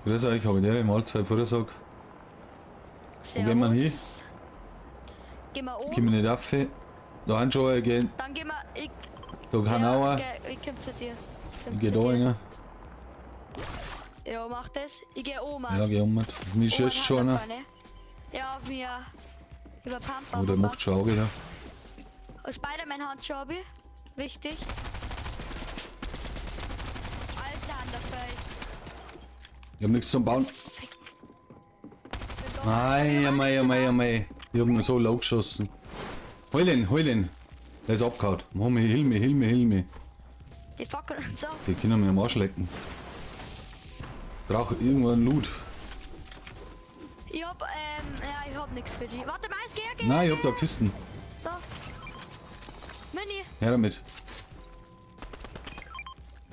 Grüß euch, habe ich dir Mahlzeit Vorsorg. Wo gehen wir hin? Gehen wir oben. Gehen wir nicht auf? Da haben schon gehen. Dann gehen wir. Da kann auch. Ich komm zu dir. Ich geh da rein. Ja, mach das. Ich geh oben. Ja, geh um. Mir schießt schon einer. Ja, mir. Über Pampa. Oh, der macht schon Auge da. Spider-Man-Handschuhe habe ich. Wichtig. Alter, an der Face. Ich hab nichts zum Bauen. Mei. Ich hab mir so low geschossen. Heul ihn. Der ist abgehauen. Mach mich, hilf mir. Die fackeln uns auf. Die können mir am Arsch lecken. Brauch irgendwo einen Loot. Ich hab nichts für dich. Warte mal, geh. Nein, ich hab da Kisten. Da. Mini. Her damit.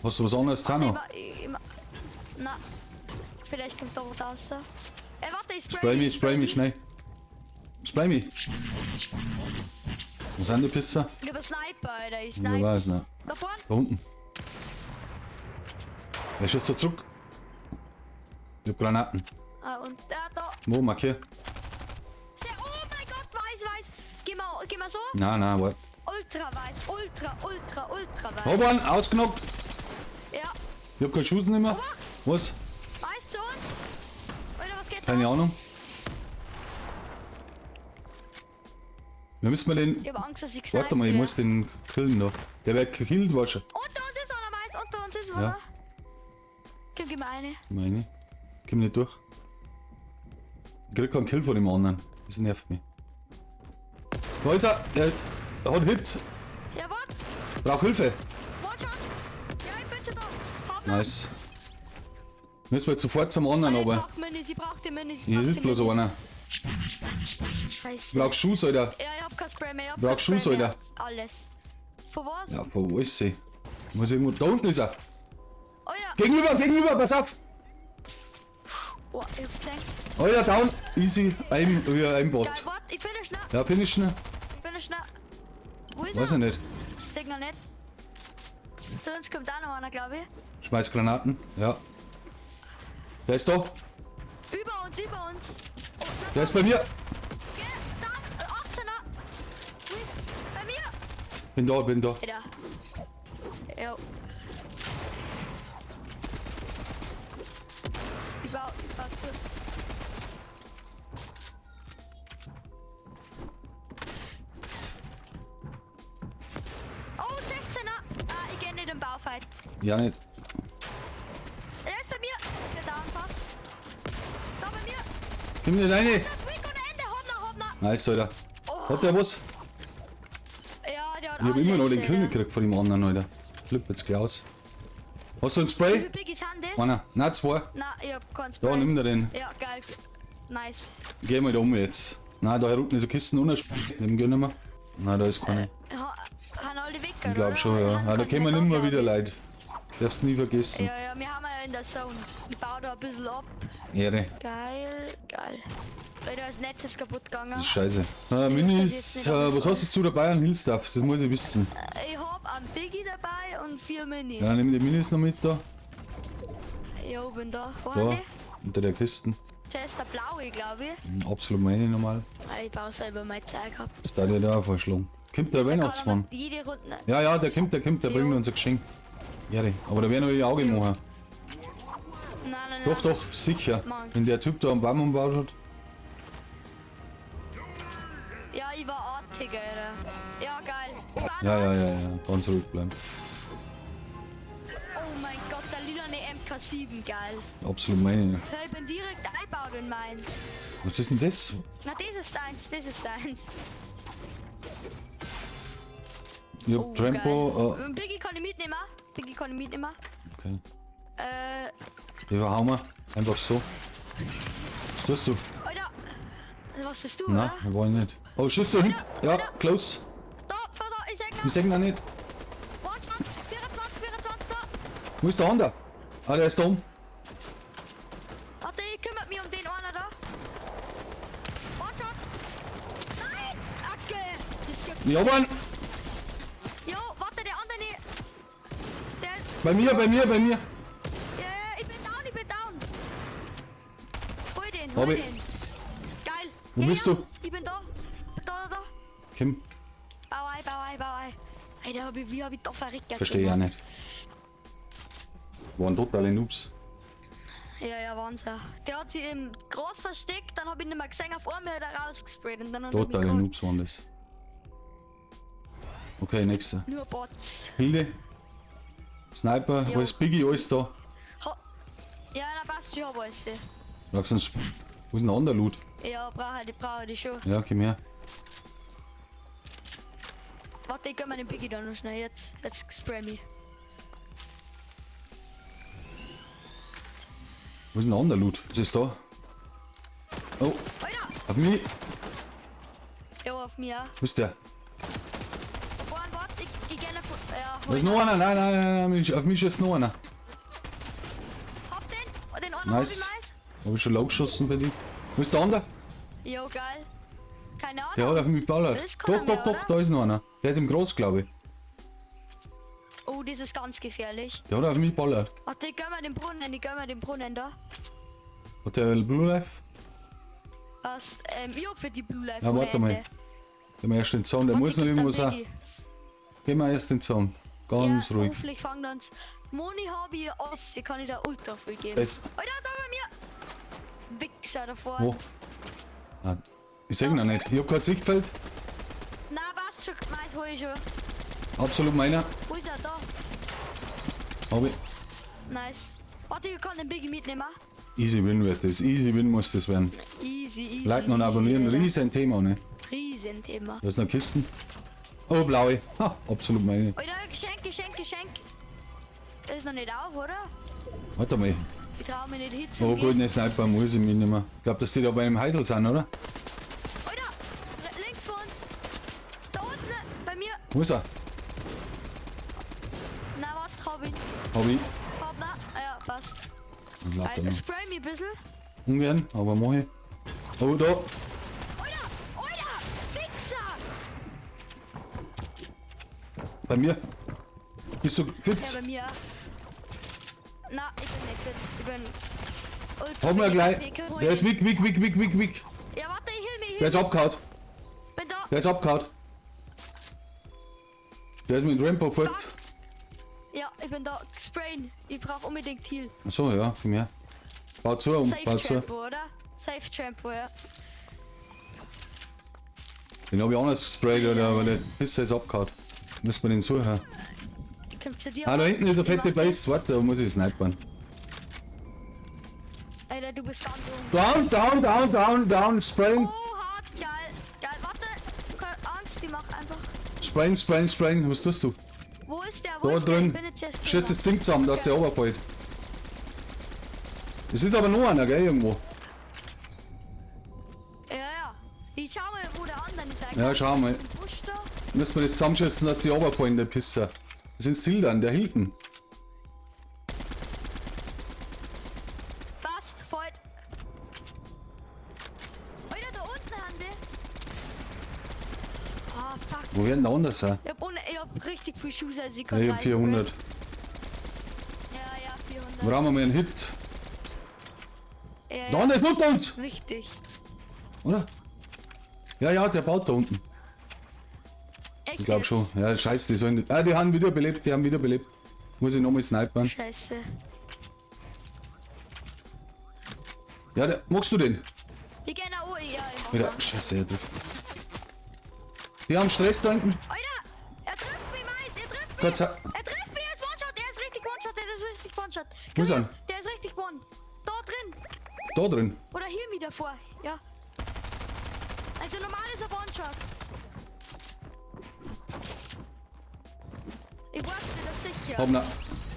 Hast du was anderes zu noch? Na. Vielleicht kommt da was raus. Warte, ich Spray mich, schnell. Spray mich. Wo sind die Pisser? Ich hab einen Sniper, Alter. Ich Ich weiß nicht. Da vorne? Da unten. Wer schießt da zurück? Ich hab Granaten. Ah, und da. Wo, markier? Oh mein Gott, weiß. Geh mal so. Nein, warte. Ultra weiß. Hab einen, ausgenockt. Ja. Ich hab keine Schuss nicht mehr. Was? Weiß zu uns. Oder was geht Keine da? Ahnung. Wir müssen mal den. Ich hab Angst, dass ich Warte mal, ich muss den killen da. Der wird gekillt, war schon. Unter uns ist einer weiß, unter uns ist Ja. einer. Gib mir eine. Meine. Komm nicht durch. Ich krieg keinen Kill von dem anderen. Das nervt mich. Da ist er. Er hat Hit. Ja, warte. Brauch Hilfe. Warte schon. Ja, ich bin schon da. Hab Nice. Müssen wir jetzt sofort zum anderen, aber. Sie braucht die Mini. Hier ist bloß einer. Scheiße. Brauchst Schuss, Alter. Ja, ich hab kein Spray mehr. Brauchst Schuss, Alter. Alles. Von was? Ja, von wo ist sie? Muss irgendwo. Da unten ist er. Oh ja. Gegenüber, pass auf. Oh, ich hab's gesehen. Alter, down. Easy. Ein Bot. Geil, warte, ich finish schnell. Ja, finishen. Wo ist Weiß er? ich nicht. Sag noch nicht. Zu uns kommt auch noch einer, glaube ich. Schmeiß Granaten. Ja. Der ist da. Über uns. Der ist bei mir. Geh, da, 18er. Bei mir. Bin da. Alter. Jo. Ich bau zu. Oh, 16er. Ah, ich geh nicht im Baufight. Ja, nicht. Der ist bei mir. Der da fast. Da bei mir. Nimm dir deine. Das Quick ohne Ende. Hoppla. Nice, Alter. Oh. Hat der was? Ja, der hat Ich hab immer noch den alles, Kill Alter. gekriegt von dem anderen, Alter. Flipp jetzt gleich aus. Hast du einen Wie Spray? viel Biggies haben das? Einer. Nein, zwei. Na, ich hab keinen Spray. Da, nimm dir den. Ja, geil. Nice. Geh mal da um jetzt. Nein, da unten ist eine Kiste unten. Dem gehen wir. Nein, da ist keine. Haben alle weg, Ich glaube schon, ja. Ja, da kommen wir nicht mehr wieder, Leute. Darfst nie vergessen. Ja, wir haben ja in der Zone. Ich baue da ein bisschen ab. Ehre. Geil. Weil da ist Nettes kaputt gegangen. Das ist scheiße. Minis, was hast du dabei an Hillstuff? Das muss ich wissen. Ich hab einen Biggie dabei und 4 Minis. Ja, nimm die Minis noch mit da. Ja, bin da. Da, Vorne. unter der Kisten. Der ist der blaue, glaube ich. Absolut meine normal. Ich baue selber mein Zeug ab. Das darf ja da auch verschlungen. Kommt der Weihnachtsmann? Jede Runde. Ja, der kommt, der bringt uns ein Geschenk. Ehre. Aber da werden wir ihr Auge machen. Nein. Doch, sicher. Mann. Wenn der Typ da einen Baum umgebaut hat. Ja, ich war artig, Alter. Ja, geil. Ja. Ganz ruhig bleiben. Oh mein Gott, der lilane MK7, geil. Absolut meine. Ja, ich bin direkt eingebaut in meinen. Was ist denn das? Na, das ist deins. Ich hab Trampo. Biggie kann ich mitnehmen. Okay. Die verhauen wir. Einfach so. Was tust du? Alter. Was bist du, Nein, oder? wir wollen nicht. Oh, schießt du hinten? Ja, close. Da, ich sag Wir noch. sehen noch nicht. Warte, 24, da. Wo ist der andere? Ah, der ist da oben. Warte, ich kümmere mich um den einer da. Warte. Nein! Acke! Das gibt Ich hab einen. Jo, warte, der andere nicht. Der ist Bei mir. Ja, ja, ich bin down. Hol den, Hab ich. Geil. Wo Ja, bist ja, du? Ich bin da. Da. Kim, Bau ein. Alter, wie hab ich da verreckt? verstehe ich auch nicht. Waren totale Noobs. Ja, Wahnsinn. Der hat sich im Gras versteckt, dann hab ich nicht mehr gesehen, auf einmal hat er rausgesprayt und dann hat er mich Totale geholt. Noobs waren das. Okay, nächster. Nur Bots. Hilde. Sniper, Jo. alles Biggie, alles da. Ja, na passt, ich hab alles. Sag sonst, wo ist denn der andere Loot? Ja, brauche ich schon. Ja, komm her. Warte, ich geh mal den Biggie da noch schnell. Jetzt spray mich. Wo ist denn der andere Loot? Ist es da? Oh, Alter! auf mich. Ja, auf mir. Wo ist der? Vorhin, warte, ich geh nach. Ja, Da ist noch einer. Nein, auf mich ist noch einer. Hab den anderen Nice. hab ich meist. Hab ich schon laut geschossen bei dir. Wo ist der andere? Jo, geil. Keine Ahnung. Der hat auf mich ballert. Das ist keiner mehr, Doch, oder? da ist noch einer. Der ist im Groß, glaube ich. Oh, das ist ganz gefährlich. Der hat auf mich ballert. Warte, ich geh mal den Brunnen da. Hat der Blue Life? Was? Ich hab für die Blue Life. Ja, ohne warte mal. Ende. Gehen wir erst den Zaun, der Warte, muss noch ich geb irgendwo den sein. Biggie. Gehen wir erst den Zaun. Ganz Ja, ruhig. hoffentlich fangen wir uns. Moni habe ich aus, ich kann ich da ultra viel geben. Es, Alter, da bei mir! Wichser davor. wo? Ah, ich seh ihn noch nicht. Ich hab kein Sichtfeld. Na, passt schon, meins hol ich schon. Absolut meiner. Wo ist er da? Hab ich. Nice. Warte, ich kann den Biggie mitnehmen. Easy Win wird das. Easy Win muss das werden. Easy. Like und abonnieren. Alter. Riesen Thema, ne? Riesenthema. Da ist noch Kisten. Oh, blaue. Ha, absolut meine. Alter, Geschenk. Das ist noch nicht auf, oder? Warte mal. Ich trau mich nicht hin Oh, zu gehen. goldene Sniper muss ich mitnehmen. Ich glaub, dass die da bei einem Heisel sind, oder? Alter, links vor uns. Da unten, bei mir. Wo ist er? Na, warte, hab ihn. Hab ich. Hab, na. Ja, passt. Ich glaub, da noch. Spray mich ein bisschen. Ungern, aber mach ich. Oh, da. Alter, Wichser! Bei mir. Bist du fit? Ja, bei mir. Na, ich bin nicht fit. Ich bin ultra Hab mir fit. gleich. Der ist weg. Ja, warte, ich heal mich. Der ist abgehauen. Bin da. Der ist abgehauen. Der ist mit dem Rampo fort. Fuck. Ja, ich bin da. Sprayen. Ich brauch unbedingt Heal. Achso, ja, komm her. Bau zu, Safe bau zu. Trampo, oder? Safe Trampo, ja. Den hab ich anders gesprayt, oder? Aber der Pisser ist abgehauen. Müssen wir den suchen. Die kommt zu dir. Ah, da hinten ist eine Ich fette mach Base. Warte, da muss ich snipern. Alter, du bist ganz oben. Down, sprayen. Oh, hart, geil. Warte, keine Angst, die macht einfach. Sprayen. Was tust du? Wo ist der? Da ist der? drin. Ich bin jetzt erst Schieß das Ding zusammen, dass der runterfällt. Es ist aber nur einer, gell, irgendwo. Ja. Ich schau mal, wo der andere ist eigentlich. Ja, schau mal. Busch da. Müssen wir das zusammenschießen, dass die runterfallen, der Pisser. Das sind Stildern, der Hilton. Passt, voll. Alter, da unten haben die. Ah, fuck. Wo werden da anders sein? Ich hab richtig viel Schuss, als ich Ja, kann. ich hab 400. Ja, 400. Wo haben wir einen Hit? Ja, Da unten ist noch uns! Richtig. Oder? Ja, der baut da unten. Echt Ich glaube jetzt? schon. Ja, scheiße, die sollen nicht. Ah, die haben wiederbelebt. Muss ich nochmal snipern. Scheiße. Ja, magst du den? Ich geh nach oben, ja, ich mach Wieder. mal. Scheiße, er trifft. Die haben Stress da hinten. Alter, er trifft mich, Mais, er trifft mich. Gott sei Er trifft mich, er ist One-Shot, der ist richtig One-Shot. Wo ist er? Der ist richtig One. Da drin. Da drin. Oder hier wieder vor, ja. Also normal ist er One-Shot. Ich wusste das sicher. Haben wir.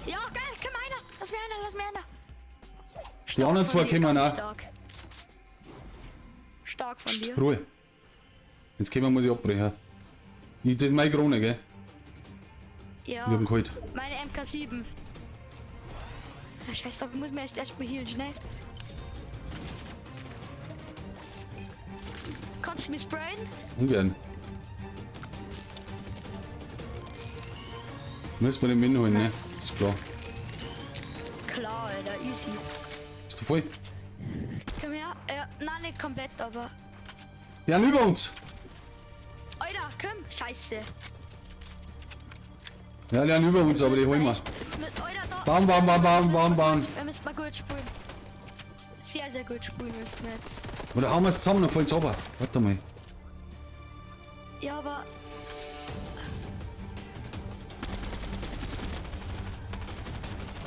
Ja, geil, komm einer. Lass mir einer. Die anderen zwei von dir, kommen ganz auch. Stark. Stark von dir. Ruhe. Jetzt können wir, muss ich abbrechen. Das ist meine Krone, gell? Ja, Ich hab ihn geholt. meine MK7. Ja, scheiße, ich muss mir erst mal healen, schnell. Kannst du mich sprayen? Ungern. Müssen wir den Min holen, ne? Nice. Ist klar. klar, Alter, easy. Bist du voll? Komm her. Ja, nein, nicht komplett, aber. Die haben über uns. Alter, komm, scheiße. Ja, die haben über uns, aber die holen wir. Alter, da. Bam, bam, bam, bam, bam, bam. Wir müssen mal gut spielen. Sehr, sehr gut spielen müssen wir jetzt. Oder hauen wir es zusammen und fallen runter. Warte mal. Ja, aber.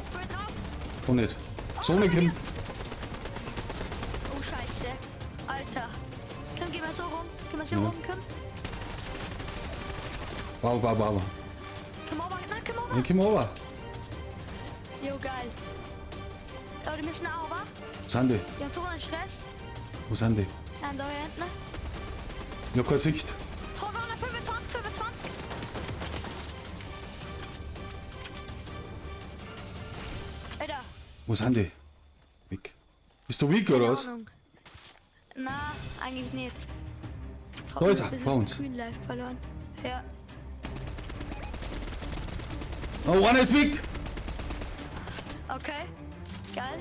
Spiel drauf. Komm nicht. So nicht kommt. Oh, scheiße. Alter. Komm, geh mal so rum. Geh mal so Ja. rum, komm. Wow, wow, wow. Komm over. Nein, komm over. Ja, komm rüber. Jo, geil. Ja, die müssen auch, wa? Wo sind die? Die haben so einen Stress. Wo sind die? Ja, da hinten. Ich hab keine Sicht. Oh, 25, 25. Alter. Wo sind die? Weg. Bist du weak oder was? Ahnung. Na, eigentlich nicht. Da ist er, vor uns. Green Life verloren. Ja. Oh, einer ist weak. Okay. Geil.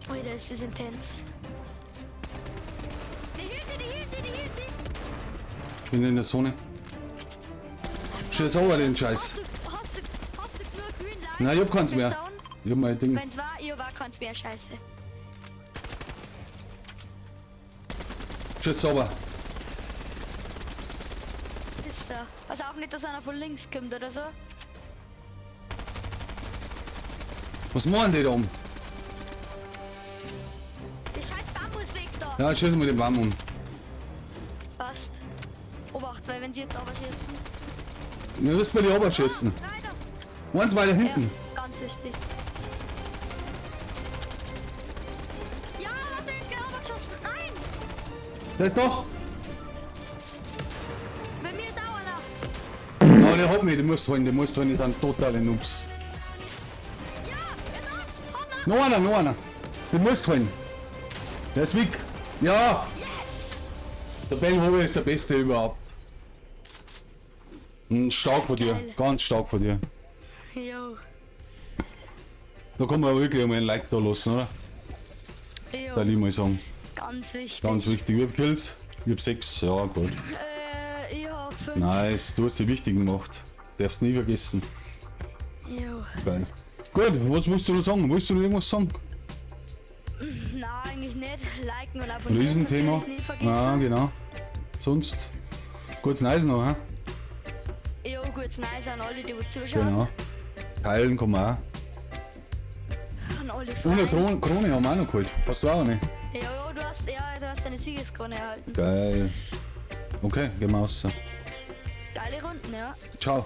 Ui, das ist intens. Die hielt sie, die hielt sie, die hielt sie. Bin in der Zone. Scheiß over den Scheiß. Hast du nur Green Life? Nein, ich hab keins mehr. Down? Ich hab mein Ding. Wenn's war, ihr war keins mehr, scheiße. Scheiß sauber. Ist da. Also auch nicht, dass einer von links kommt oder so. Was machen die da oben? Der scheiß Bambus weg da. Ja, schießen wir den Baum um. Passt. Obacht, weil wenn sie jetzt aber schießen. Wir müssen bei die Arbeit schießen. Leider. Eins weiter hinten. Ja, ganz wichtig. Ja, warte, ist gerade geschossen. Nein! Der ist doch. Bei mir ist auch einer. Oh, der hat mich. Der muss holen. Der muss holen. Die sind totale Noobs. Ja, er ist 100. Noch einer, noch einer. Der muss holen. Der ist weg. Ja. Yes! Der Ben Hobel ist der Beste überhaupt. Stark von dir. Geil. Ganz stark von dir. Jo. Da kann man wirklich einmal ein Like da lassen, oder? Jo. Da ich mal sagen. Ganz wichtig. Ganz wichtig. Wie viele Kills? Ich hab 6. Ja, gut. Ich hab 5. Nice. Du hast die wichtigen gemacht. Darfst nie vergessen. Jo. Geil. Gut, was willst du noch sagen? Willst du noch irgendwas sagen? Na, eigentlich nicht. Liken und abonnieren. Riesenthema. natürlich nicht vergessen. Ah, genau. Sonst kurz nice noch, hä? Jo, gut, nice an alle, die zuschauen. Genau. Teilen kann man auch. An alle Und eine Freunde. Krone haben wir auch noch geholt. Hast du auch nicht? Ja, du hast deine Siegeskrone erhalten. Geil. Okay, gehen wir raus. Geile Runden, ja. Ciao.